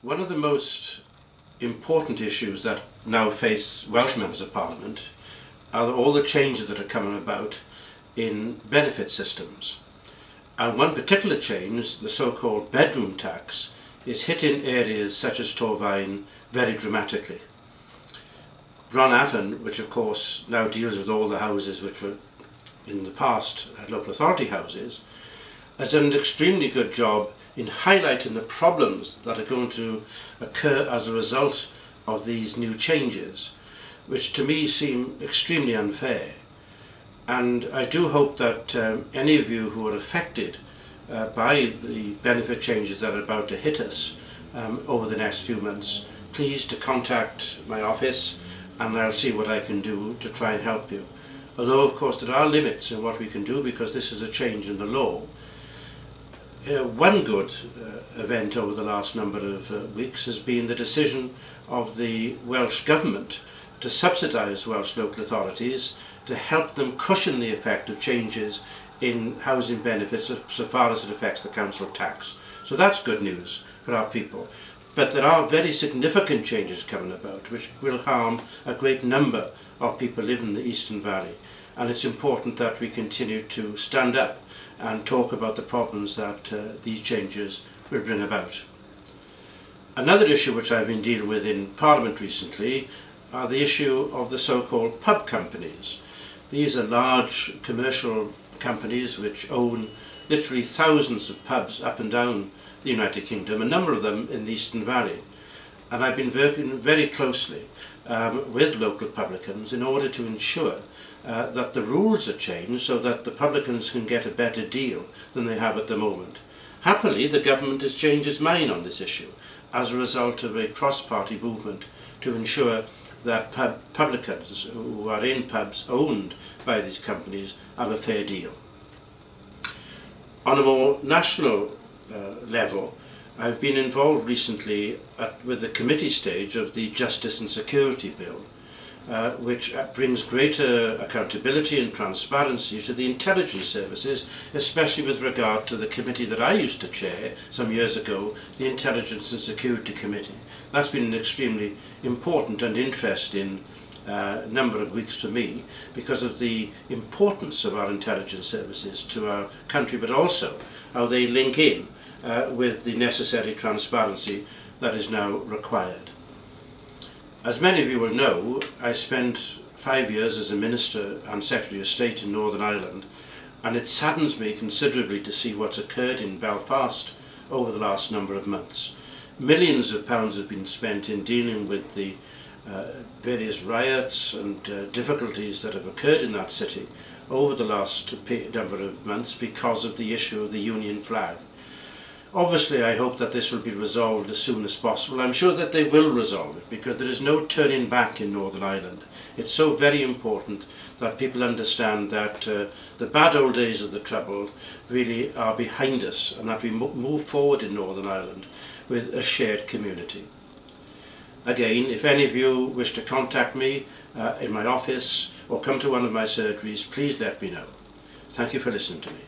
One of the most important issues that now face Welsh members of Parliament are all the changes that are coming about in benefit systems. And one particular change, the so-called bedroom tax, is hitting areas such as Torfaen very dramatically. Afon, which of course now deals with all the houses which were in the past local authority houses, has done an extremely good job in highlighting the problems that are going to occur as a result of these new changes, which to me seem extremely unfair. And I do hope that any of you who are affected by the benefit changes that are about to hit us over the next few months, please to contact my office and I'll see what I can do to try and help you. Although of course there are limits in what we can do because this is a change in the law. One good event over the last number of weeks has been the decision of the Welsh Government to subsidise Welsh local authorities to help them cushion the effect of changes in housing benefits so far as it affects the council tax. So that's good news for our people. But there are very significant changes coming about which will harm a great number of people living in the Eastern Valley. And it's important that we continue to stand up and talk about the problems that these changes will bring about. Another issue which I've been dealing with in Parliament recently are the issue of the so-called pub companies. These are large commercial companies which own literally thousands of pubs up and down the United Kingdom, a number of them in the Eastern Valley. And I've been working very closely with local publicans in order to ensure that the rules are changed so that the publicans can get a better deal than they have at the moment. Happily, the government has changed its mind on this issue as a result of a cross-party movement to ensure that publicans who are in pubs owned by these companies have a fair deal. On a more national level, I've been involved recently with the committee stage of the Justice and Security Bill, which brings greater accountability and transparency to the intelligence services, especially with regard to the committee that I used to chair some years ago, the Intelligence and Security Committee. That's been an extremely important and interesting number of weeks for me because of the importance of our intelligence services to our country, but also how they link in with the necessary transparency that is now required. As many of you will know, I spent 5 years as a Minister and Secretary of State in Northern Ireland, and it saddens me considerably to see what's occurred in Belfast over the last number of months. Millions of pounds have been spent in dealing with the various riots and difficulties that have occurred in that city over the last number of months because of the issue of the Union flag. Obviously, I hope that this will be resolved as soon as possible. I'm sure that they will resolve it because there is no turning back in Northern Ireland. It's so very important that people understand that the bad old days of the Trouble really are behind us and that we move forward in Northern Ireland with a shared community. Again, if any of you wish to contact me in my office or come to one of my surgeries, please let me know. Thank you for listening to me.